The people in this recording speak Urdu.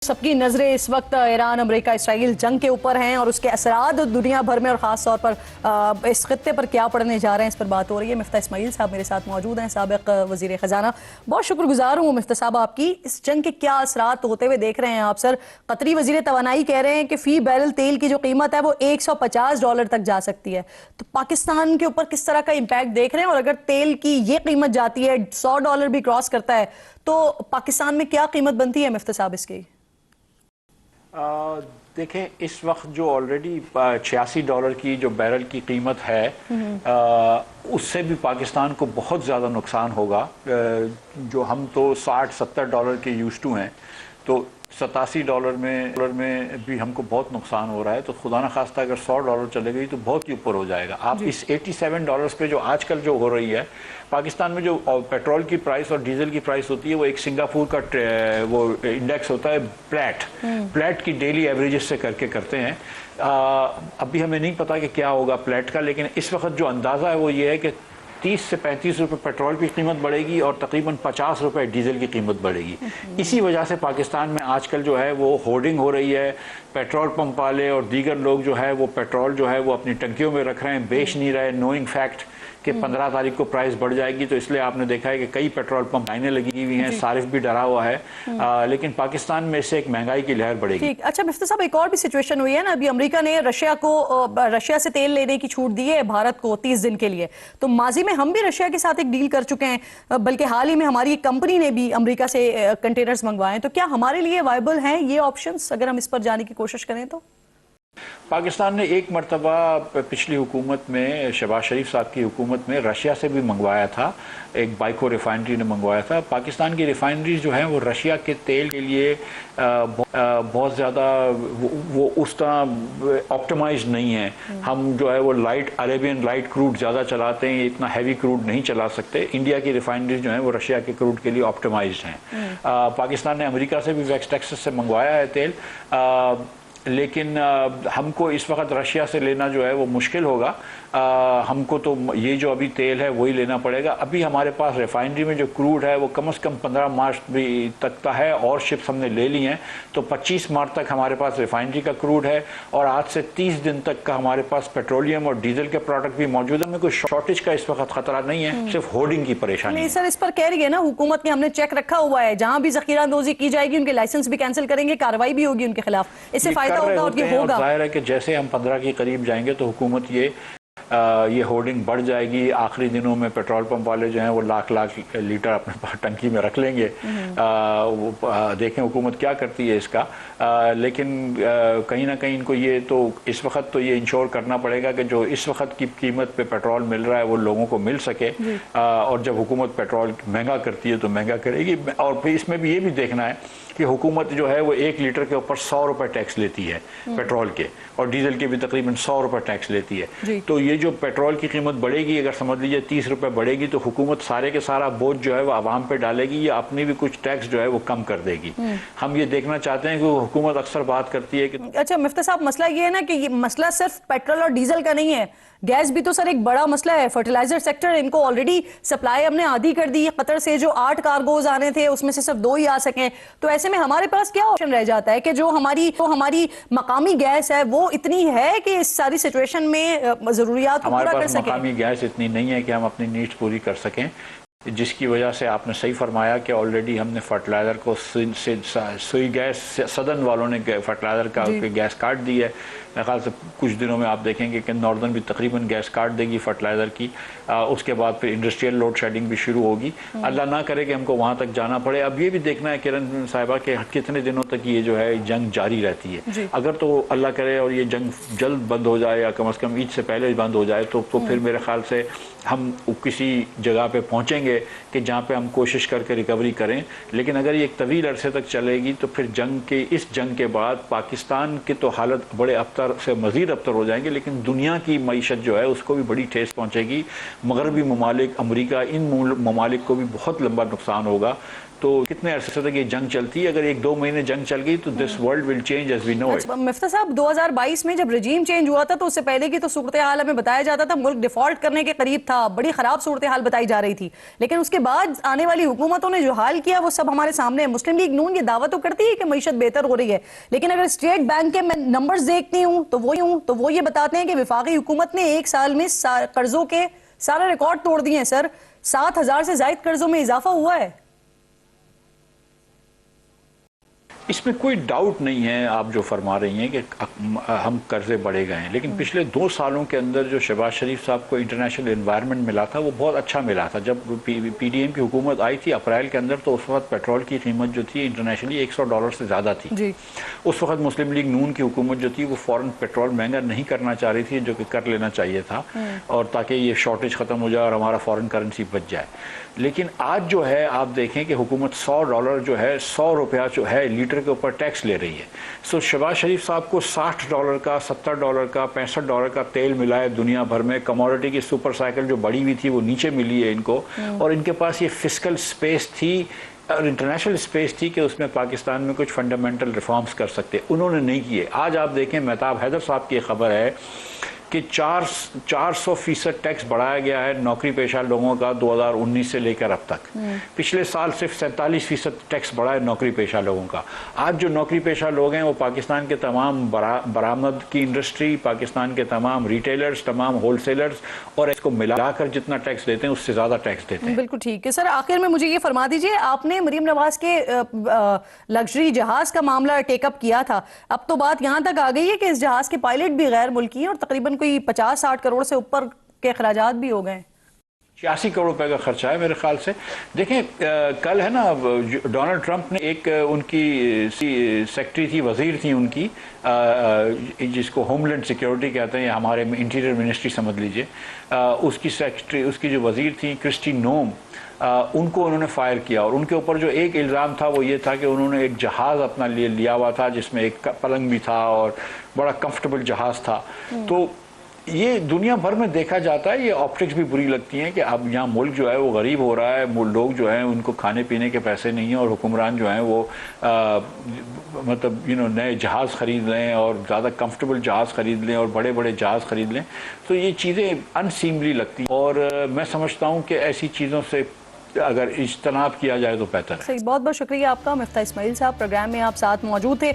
سب کی نظریں اس وقت ایران امریکہ اسرائیل جنگ کے اوپر ہیں اور اس کے اثرات دنیا بھر میں اور خاص طور پر اس خطے پر کیا پڑنے جا رہے ہیں، اس پر بات ہو رہی ہے۔ مفتہ اسماعیل صاحب میرے ساتھ موجود ہیں، سابق وزیر خزانہ۔ بہت شکر گزار ہوں مفتہ صاحب آپ کی۔ اس جنگ کے کیا اثرات ہوتے ہوئے دیکھ رہے ہیں آپ؟ سر، قطری وزیر توانائی کہہ رہے ہیں کہ فی بیرل تیل کی جو قیمت ہے وہ $150 تک جا سکتی ہے، تو پاکستان کے اوپر کس طرح کا امپیکٹ دیکھ رہے ہیں؟ اور اگر تیل کی یہ قیمت جاتی ہے، $100 بھی کراس کرتا ہے، تو پاکستان میں کیا قیمت بنتی ہے مفتہ صاحب اس کی؟ دیکھیں، اس وقت جو آلریڈی $86 کی جو بیرل کی قیمت ہے، اس سے بھی پاکستان کو بہت زیادہ نقصان ہوگا۔ جو ہم تو $60-70 کے یوزڈ ہیں، تو $87 میں بھی ہم کو بہت نقصان ہو رہا ہے۔ تو خدا نخواستہ اگر $100 چلے گئی تو بہت ہی اوپر ہو جائے گا۔ آپ اس $87 پہ جو آج کل جو ہو رہی ہے، پاکستان میں جو پیٹرول کی پرائس اور ڈیزل کی پرائس ہوتی ہے، وہ ایک سنگاپور کا وہ انڈیکس ہوتا ہے پلیٹ کی ڈیلی ایوریجز سے کر کے کرتے ہیں۔ ابھی ہمیں نہیں پتا کہ کیا ہوگا پلیٹ کا، لیکن اس وقت جو اندازہ ہے وہ یہ ہے کہ 30 سے 35 روپے پیٹرول کی قیمت بڑھے گی اور تقریباً 50 روپے ڈیزل کی قیمت بڑھے گی۔ اسی وجہ سے پاکستان میں آج کل جو ہے وہ ہورڈنگ ہو رہی ہے۔ پیٹرول پمپ والے اور دیگر لوگ جو ہے وہ پیٹرول جو ہے وہ اپنی ٹنکیوں میں رکھ رہے ہیں، بیچ نہیں رہے، نوئنگ فیکٹ کہ 15 تاریخ کو پرائس بڑھ جائے گی۔ تو اس لیے آپ نے دیکھا ہے کہ کئی پیٹرول پمپ لائنیں لگی ہوئی ہیں، صارف بھی ڈرا ہوا ہے، لیکن پاکستان میں اس سے ایک مہنگائی کی لہر بڑھے گی۔ اچھا مفتہ صاحب، ایک اور بھی سچویشن ہوئی ہے نا، ابھی امریکہ نے رشیا سے تیل لینے کی چھوٹ دی ہے بھارت کو 30 دن کے لیے۔ تو ماضی میں ہم بھی رشیا کے ساتھ ایک ڈیل کر چکے ہیں، بلکہ حال ہی میں ہماری ایک کمپنی نے بھی امریکہ سے کنٹینرز منگوائے ہیں۔ تو کیا ہمارے لیے وائبل ہیں یہ آپشنز اگر ہم اس پر جانے کی کوشش کریں تو؟ پاکستان نے ایک مرتبہ پچھلی حکومت میں، شہباز شریف صاحب کی حکومت میں، رشیا سے بھی منگوایا تھا، ایک بائیکو ریفائنری نے منگوایا تھا۔ پاکستان کی ریفائنریز جو ہیں وہ رشیا کے تیل کے لیے بہت زیادہ وہ اس طرح آپٹمائز نہیں ہیں۔ ہم جو ہے وہ عربین لائٹ کروڈ زیادہ چلاتے ہیں، اتنا ہیوی کروڈ نہیں چلا سکتے۔ انڈیا کی ریفائنریز جو ہیں وہ رشیا کے کروڈ کے لیے آپٹمائزڈ ہیں۔ پاکستان نے امریکہ سے بھی ویسٹ ٹیکسس سے منگوایا ہے تیل، لیکن ہم کو اس وقت رشیا سے لینا جو ہے وہ مشکل ہوگا۔ ہم کو تو یہ جو ابھی تیل ہے وہی لینا پڑے گا۔ ابھی ہمارے پاس ریفائنری میں جو کروڈ ہے وہ کم از کم 15 مارچ بھی تک کا ہے، اور شپس ہم نے لے لی ہیں، تو 25 مارچ تک ہمارے پاس ریفائنری کا کروڈ ہے، اور آج سے 30 دن تک کا ہمارے پاس پیٹرولیم اور ڈیزل کے پروڈکٹ بھی موجود ہیں۔ ہمیں کوئی شارٹیج کا اس وقت خطرہ نہیں ہے، صرف ہورڈنگ کی پریشانی ہے۔ سر، اس پر کہہ رہی ہے نا حکومت نے، ہم نے چیک رکھا ہوا ہے، جہاں بھی ذخیرہ اندوزی کی جائے گی ان کے لائسنس بھی کینسل کریں گے، کارروائی بھی ہوگی ان کے خلاف، اس سے فائدہ ہوگا اور یہ ہوگا۔ ظاہر ہے کہ جیسے ہم 15 کے قریب جائیں گے تو حکومت یہ ہورڈنگ بڑھ جائے گی۔ آخری دنوں میں پیٹرول پمپ والے جو ہیں وہ لاکھ لیٹر اپنے پاس ٹنکی میں رکھ لیں گے۔ دیکھیں حکومت کیا کرتی ہے اس کا، لیکن کہیں نہ کہیں ان کو یہ تو اس وقت تو یہ انشور کرنا پڑے گا کہ جو اس وقت کی قیمت پہ پیٹرول مل رہا ہے وہ لوگوں کو مل سکے، اور جب حکومت پیٹرول مہنگا کرتی ہے تو مہنگا کرے گی۔ اور پھر اس میں بھی یہ بھی دیکھنا ہے کہ حکومت جو ہے وہ 1 لیٹر کے اوپر 100 روپے ٹیکس لیتی ہے پیٹرول کے، اور ڈیزل کے بھی تقریباً 100 روپے ٹیکس لیتی ہے۔ تو یہ جو پیٹرول کی قیمت بڑھے گی، اگر سمجھ لیجیے 30 روپے بڑھے گی، تو حکومت سارے کے سارا بوجھ جو ہے وہ عوام پہ ڈالے گی، یا اپنی بھی کچھ ٹیکس جو ہے وہ کم کر دے گی۔ ہم یہ دیکھنا چاہتے ہیں کہ حکومت اکثر بات کرتی ہے کہ اچھا مفتہ صاحب، مسئلہ یہ ہے نا کہ یہ مسئلہ صرف پیٹرول اور ڈیزل کا نہیں ہے، گیس بھی تو سر ایک بڑا مسئلہ ہے۔ فرٹیلائزر سیکٹر، ان کو آلریڈی سپلائی ہم نے آدھی کر دی، قطر سے جو 8 کارگوز آنے تھے اس میں سے صرف 2 ہی آ سکیں۔ تو ایسے میں ہمارے پاس کیا آپشن رہ جاتا ہے کہ جو ہماری مقامی گیس ہے وہ اتنی ہے کہ اس ساری سچویشن میں ضروریات کو پورا کر سکیں؟ ہمارے پاس مقامی گیس اتنی نہیں ہے کہ ہم اپنی نیڈز پوری کر سکیں، جس کی وجہ سے آپ نے صحیح فرمایا کہ آلریڈی ہم نے فرٹیلائزر کو سوئی گیس سدن والوں نے فرٹیلائزر کا گیس کاٹ دی ہے۔ میرے خیال سے کچھ دنوں میں آپ دیکھیں گے کہ ناردرن بھی تقریباً گیس کاٹ دے گی فرٹیلائزر کی۔ اس کے بعد پھر انڈسٹریل لوڈ شیڈنگ بھی شروع ہوگی۔ اللہ نہ کرے کہ ہم کو وہاں تک جانا پڑے۔ اب یہ بھی دیکھنا ہے کرن صاحبہ کہ کتنے دنوں تک یہ جو ہے جنگ جاری رہتی ہے۔ اگر تو اللہ کرے اور یہ جنگ جلد بند ہو جائے، یا کم از کم عید سے پہلے بند ہو جائے، تو پھر میرے خیال سے ہم کسی جگہ پہ پہنچیں گے کہ جہاں پہ ہم کوشش کر کے ریکوری کریں۔ لیکن اگر یہ ایک طویل عرصے تک چلے گی تو پھر اس جنگ کے بعد پاکستان کی تو حالت بڑے ابتر سے مزید ابتر ہو جائیں گے، لیکن دنیا کی معیشت جو ہے اس کو بھی بڑی ٹھیس پہنچے گی۔ مغربی ممالک، امریکہ، ان ممالک کو بھی بہت لمبا نقصان ہوگا۔ تو کتنے عرصے تک یہ جنگ چلتی ہے؟ اگر 1-2 مہینے جنگ چل گئی تو this world will change as we know it. مفتہ صاحب 2022 میں جب رجیم چینج ہوا تھا تو اس سے پہلے کی تو صورتحال ہمیں بتایا جاتا تھا ملک ڈیفالٹ کرنے کے قریب تھا, بڑی خراب صورتحال بتائی جا رہی تھی, لیکن اس کے بعد آنے والی حکومتوں نے جو حال کیا وہ سب ہمارے سامنے ہے. مسلم لیگ نون یہ دعویٰ تو کرتی ہے کہ معیشت بہتر ہو رہی ہے, لیکن اگر اسٹیٹ بینک کے میں نمبرز دیکھتی ہوں تو وہ یہ بتاتے ہیں کہ وفاقی حکومت نے 1 سال میں قرضوں کے سارے ریکارڈ توڑ دیے ہیں سر. 7,000 سے زائد قرضوں میں اضافہ ہوا ہے. اس میں کوئی ڈاؤٹ نہیں ہے آپ جو فرما رہی ہیں کہ ہم قرضے بڑھے گئے ہیں, لیکن پچھلے 2 سالوں کے اندر جو شہباز شریف صاحب کو انٹرنیشنل انوائرمنٹ ملا تھا وہ بہت اچھا ملا تھا. جب پی ڈی ایم کی حکومت آئی تھی اپریل کے اندر تو اس وقت پیٹرول کی قیمت جو تھی انٹرنیشنلی $100 سے زیادہ تھی جی. اس وقت مسلم لیگ نون کی حکومت جو تھی وہ فوراً پیٹرول مہنگا نہیں کرنا چاہ رہی تھی, جو کہ کر لینا چاہیے تھا اور تاکہ یہ شارٹیج ختم ہو جائے اور ہمارا فورن کرنسی بچ جائے. لیکن آج جو ہے آپ دیکھیں کہ حکومت $100 جو ہے $100 جو ہے لیٹر کے اوپر ٹیکس لے رہی ہے. سو شہباز شریف صاحب کو $60 کا $70 کا $65 کا تیل ملا ہے دنیا بھر میں. کموڈٹی کی سپر سائیکل جو بڑی ہوئی تھی وہ نیچے ملی ہے ان کو, اور ان کے پاس یہ فسکل سپیس تھی اور انٹرنیشنل سپیس تھی کہ اس میں پاکستان میں کچھ فنڈامنٹل ریفارمز کر سکتے. انہوں نے نہیں کیے. آج آپ دیکھیں مہتاب حیدر صاحب کی خبر ہے کہ 400% ٹیکس بڑھایا گیا ہے نوکری پیشہ لوگوں کا 2019 سے لے کر اب تک. پچھلے سال صرف 47% ٹیکس بڑھا ہے نوکری پیشہ لوگوں کا. آج جو نوکری پیشہ لوگ ہیں وہ پاکستان کے تمام برآمد کی انڈسٹری, پاکستان کے تمام ریٹیلرز, تمام ہول سیلرز, اور اس کو ملا کر جتنا ٹیکس دیتے ہیں اس سے زیادہ ٹیکس دیتے ہیں. بالکل ٹھیک ہے سر. آخر میں مجھے یہ فرما دیجئے, آپ نے مریم نواز کے لگژری جہاز کا معاملہ ٹیک اپ کیا تھا, اب تو بات یہاں تک آ گئی ہے کہ اس جہاز کے پائلٹ بھی غیر ملکی ہیں اور تقریباً کوئی 50-60 کروڑ سے اوپر کے اخراجات بھی ہو گئے. 86 کروڑ روپے کا خرچہ ہے میرے خیال سے. دیکھیں کل ہے نا ڈونلڈ ٹرمپ نے ایک ان کی سیکٹری تھی, وزیر تھی ان کی, جس کو ہوم لینڈ سیکیورٹی کہتے ہیں, ہمارے انٹیریئر منسٹری سمجھ لیجئے, اس کی سیکٹری, اس کی جو وزیر تھی کرسٹی نوم, ان کو انہوں نے فائر کیا. اور ان کے اوپر جو ایک الزام تھا وہ یہ تھا کہ انہوں نے ایک جہاز اپنا لیا ہوا تھا جس میں ایک پلنگ بھی تھا اور بڑا کمفرٹیبل جہاز تھا. تو یہ دنیا بھر میں دیکھا جاتا ہے, یہ آپٹکس بھی بری لگتی ہیں کہ اب یہاں ملک جو ہے وہ غریب ہو رہا ہے, لوگ جو ہیں ان کو کھانے پینے کے پیسے نہیں ہیں, اور حکمران جو ہیں وہ مطلب نئے جہاز خرید لیں اور زیادہ کمفرٹیبل جہاز خرید لیں اور بڑے بڑے جہاز خرید لیں. تو یہ چیزیں انسیملی لگتی ہیں, اور میں سمجھتا ہوں کہ ایسی چیزوں سے اگر اجتناب کیا جائے تو بہتر ہے. صحیح, بہت بہت شکریہ آپ کا. مفتہ اسماعیل صاحب پروگرام میں آپ ساتھ موجود تھے.